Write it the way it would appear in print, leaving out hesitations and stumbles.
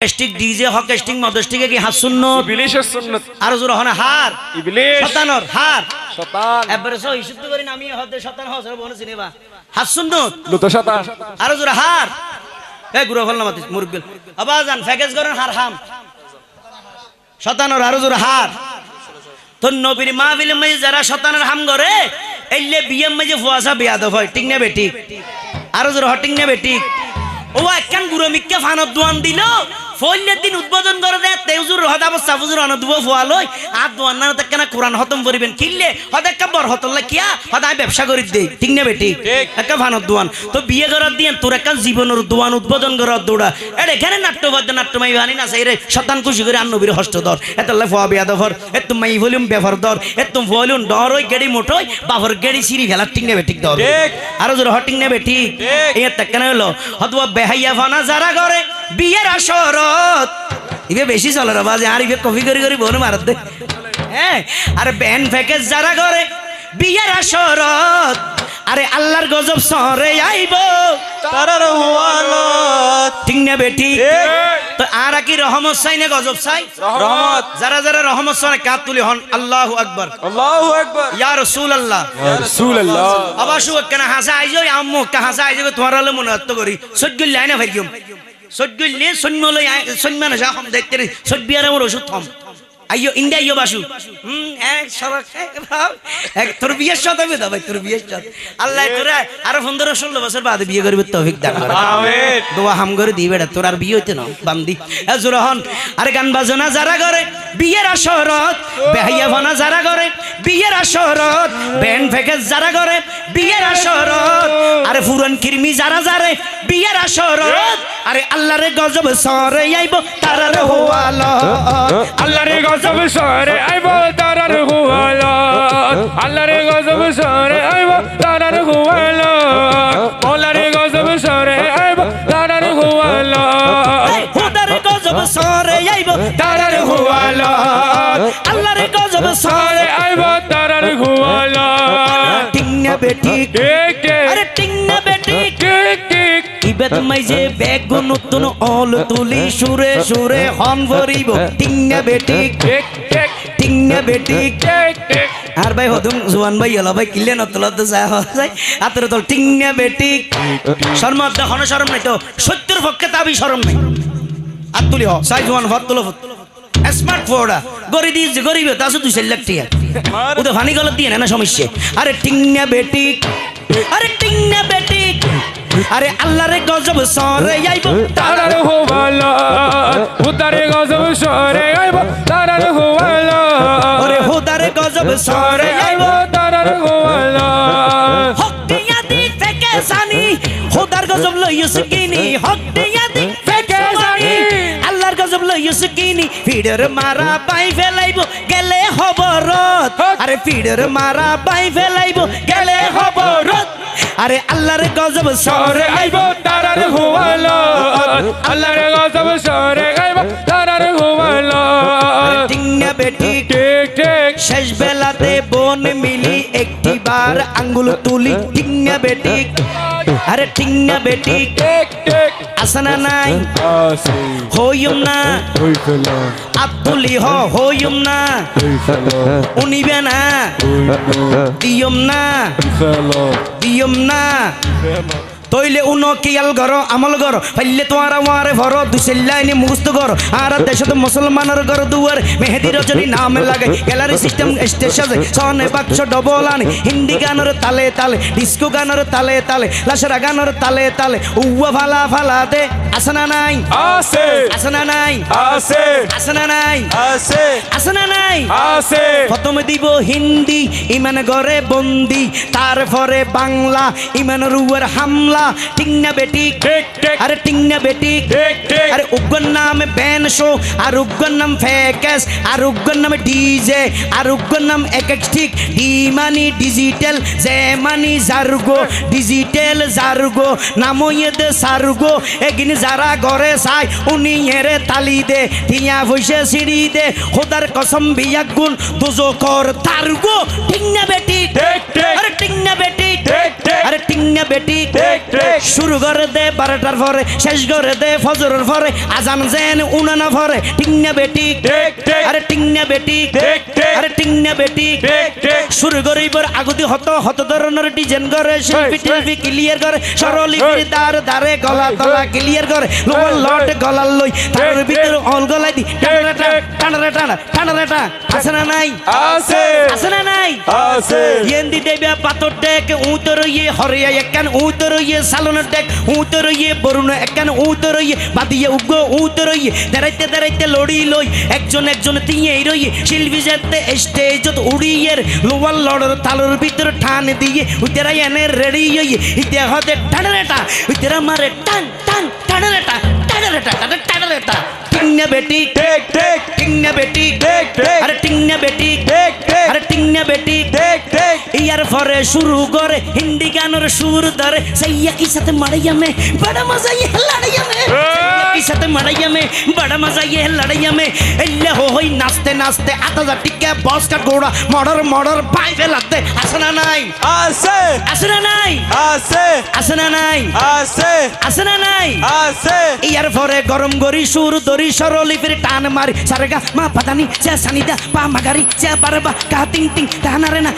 stick DJ হক stick মদস্টিকে কি হাত সুন্নত ইবলিশের সুন্নাত আর জোর হনা হার ইবলিশ শয়তানর হার শয়তান এবারে সো ইসুত করি নামি হতে শয়তান হসর বনে চিনেবা হাত সুন্নত লুত শয়তান আর জোর হার এ গুরু ফল নামাতি মুরব্বিল আবাজান ফেকেজ করেন হার হাম শয়তানর আর জোর হার তো নবীর মাহফিলে মে যারা শয়তানের হাম করে এলে বিয়ে মে যে ফুয়াসা বিয়াদব হয় ঠিক না বেটি আর জোর হটিং না বেটি ও একখান গুরু মিক্কা ফানত দোয়ান দিল ফইলের দিন উদ্বোধন করে দেয় তেউজুর হদাব সাফুজুর অনদুব ফুয়ালই আর দোয়ান না তেকানা কোরআন খতম করিবেন কিল্লে হদাক্কা বর হতল্লা কিয়া হদাই ব্যবসা করি দেই ঠিক না বেটি একটা ফানত দোয়ান তো বিয়ে করার দিন তোর একটা জীবনের দোয়ান উদ্বোধন করার দৌড়া এর এখানে নাট্যবাদ্য নাট্যমাই বানি না সেই রে শতান খুশি করে আর নবীর হস্ত ধর এতলে ফুয়া বিয়াদ ধর এ তুমি ভলিউম ব্যবহার ধর এ তুমি ভলিউম ডর ওই গেড়ি মোটই বাবর গেড়ি সিঁড়ি ফেলা ঠিক না বেটি ধর আর জোর হটিং না বেটি এই তেকানা হলো হতবা বেহাইয়া ফানা যারা করে বিয়ের আসরত ইবে বেশি চলে রে বাজে আর ইবে কফি করি করি বনে মারত দে হ্যাঁ আরে ব্যান প্যাকেজ যারা করে বিয়ের আসরত আরে আল্লাহর গজব সরে আইব তারার হুয়ালত ঠিক না বেটি তো আর কি রহমত চাই না গজব চাই রহমত যারা যারা রহমত চাই কাত তুলি হন আল্লাহু আকবার আল্লাহু আকবার ইয়া রাসূলুল্লাহ ইয়া রাসূলুল্লাহ আবাসু কেন হাসা আইজো আম্মু কা হাসা আইজো তোমার হলে মনে হতো করি সজ্জুল লাইনা ভাইগম সজ্জুল লে সন্মলই সন্মান যা হম দেখতে সজ্বিয়ার আমার ওষুধ থম আইয়ো ইন্ডিয়া ইয়ো বাসু এক সরক এক তোর বিয়ের সাথে হবে ভাই তোর বিয়ের সাথে আল্লাহ তোরা আর 15-16 বছর বাদে বিয়ে করবে তৌফিক দান করে আমিন দোয়া হাম করে দিবে তোর আর বিয়ে হইতে না বান্দি জোরহন আরে গান বাজনা যারা করে বিয়ের আসরত বেহাইয়া ভানা যারা করে বিয়ের আসরত ব্যান্ড প্যাকেজ যারা করে বিয়ের আসরত আরে ফুরন কিরমি যারা যারে বিয়ের আসরত আরে আল্লাহর গজব সরে আইব তারার হুয়ালত আল্লাহর গজব সরে আইব তারার হুয়ালত আল্লাহর গজব সরে আইব তারার হুয়ালত আল্লাহর গজব সরে আইব তারার হুয়ালত খুদার গজব সরে আইব তারার হুয়ালত আল্লাহর গজব সরে সরে আইব তারার হুয়ালত ঠিক না বেটি ঠিক ঠিক আরে ঠিক না বেটি ঠিক ঠিক ইবেদ মাইজে বেগুন নতুন অল তুলি সুরে সুরে হন ভরিব ঠিক না বেটি ঠিক ঠিক ঠিক না বেটি ঠিক ঠিক আর ভাই হদুম জুয়ান ভাই হলো ভাই কিলে নতলতে যায় হয় আতরে তো ঠিক না বেটি শর্ম দেখো শরম নাই তো সত্যের পক্ষে তাবি শরম নাই আর তুলি হ সাই জুয়ান ভাত তুলো স্মার্ট ফোড়া গরি দিস গরিব তা শুধু 2 লাখ টাকা ওদের ফানি গলত দিয়ে না সমস্যা আরে ঠিক না বেটি আরে ঠিক না বেটি আরে আল্লাহর গজব সরে আইব তারার হুয়ালত উতারে গজব সরে আইব তারার হুয়ালত ওরে হুদার গজব সরে সরে আইব আইব তারার হুয়ালত হক দিয়া দি ফেকে সানি হুদার গজব লইস কিনি হক দিয়া দি ফেকে সানি আল্লাহর গজব লইস কিনি ফিডর মারা পাই ফেলাইব গেলে খবরত আরে ফিডর মারা পাই ফেলাইব গেলে খবরত আরে আল্লাহর গজব সরে সরে আইব তারার হুয়ালত আল্লাহর গজব সরে আইব তারার হুয়ালত ঠিক না বেটি ঠিক ঠিক শেষ বেলাতে বোন মিলি একটি বার আঙ্গুল তুলি ঠিক না বেটি আরে ঠিক না বেটি ঠিক ঠিক আসনা নাই আসে হইম না হই ফেলা আব্দুলি হইম না হই ফেলা উনিবে না দিয়ম না ফেলা দিয়ম না তইলে উনো কিয়াল ঘর আমল ঘর ফাইলে তোমার আমারে ভর দুসেল্লাইনি মুখস্থ ঘর আর দেশত মুসলমানের ঘর দুয়ার মেহেদি রজনী নাম লাগে গ্যালারি সিস্টেম স্টেজ সাজে সনে বাক্স ডবল আনে হিন্দি গানের তালে তালে ডিস্কো গানের তালে তালে লাশরা গানের তালে তালে উয়া ফালা ফালা দে আসনা নাই আসে আসনা নাই আসে আসনা নাই আসে আসনা নাই আসে প্রথম দিব হিন্দি ইমান ঘরে বন্দি তারপরে বাংলা ইমান রুয়ার হামলা ঠিক না বেটি ঠিক ঠিক আরে ঠিক না বেটি ঠিক ঠিক আরে উগ্র নাম ব্যান শো আর উগ্র নাম ফেকেস আর উগ্র নাম ডিজে আর উগ্র নাম একেক্সটিক ডি মানি ডিজিটাল জে মানি জার্গো ডিজিটাল জার্গো নামইয়েদ সার্গো এগিন যারা ঘরে চাই উনি এরে তালি দে টিয়া ভইসে সিঁড়ি দে খোদার কসম বিয়াগুন দুজকর তার্গো ঠিক না বেটি ঠিক ঠিক আরে ঠিক না বেটি ঠিক ঠিক আরে ঠিক না বেটি ঠিক ঠিক শুরু করে দে 12টার পরে শেষ করে দে ফজরের পরে আজান যেন উনানা পরে ঠিক না বেটি ঠিক ঠিক আরে ঠিক না বেটি ঠিক ঠিক আরে ঠিক না বেটি ঠিক ঠিক শুরু করে এবার আগুতি হত ধরনের ডিজাইন করে শিল্পী টিল্পি ক্লিয়ার করে সরলিপির দারে গলা তলা ক্লিয়ার করে লোয়ার লট গলার লই তার ভিতর অল গলাই দি টানা আছে না নাই আছে আছে না নাই আছে येंदी देव्या पातो टेक उतर ये हरिया एकन उतर ये सालोन टेक उतर ये बरुण एकन उतर ये बादिये उगो उतर ये दराइते लड़ी लई একজন একজন তিয়েই রই শিল্পী যেতে স্টেজত উড়িয়ে লোয়ার লড়র তালর ভিতর ঠান দিয়ে উতেরা এনে রেডি হই ইতে হতে টানরেটা উতেরা মারে টান টান টানরেটা টিংনা বেটি ঠিক ঠিক টিংনা বেটি ঠিক ঠিক আরে টিংনা বেটি ঠিক ঠিক আরে টিংনা বেটি ঠিক ঠিক ইয়ার পরে শুরু করে হিন্দি গানের সুর ধরে সাইয়া কি সাথে মারাইয়া মে বড় মজা ये लड़ाइया में की साथे माराइया में बड़ा मजा ये लड़ाइया में एल्ले हो होई नाचते नाचते आता जा टिके बॉस का घोड़ा मर्डर पाई फैलाते আসনা নাই আছে আসনা নাই আছে আসনা নাই আছে আসনা নাই আছে ইয়ার পরে গরম গরি সুর দরি সরলিপির টান মারি সারেগা মা পাতানি চা সানিদা পা মাগারি চা বারবা কা টিং টিং তাহানারে না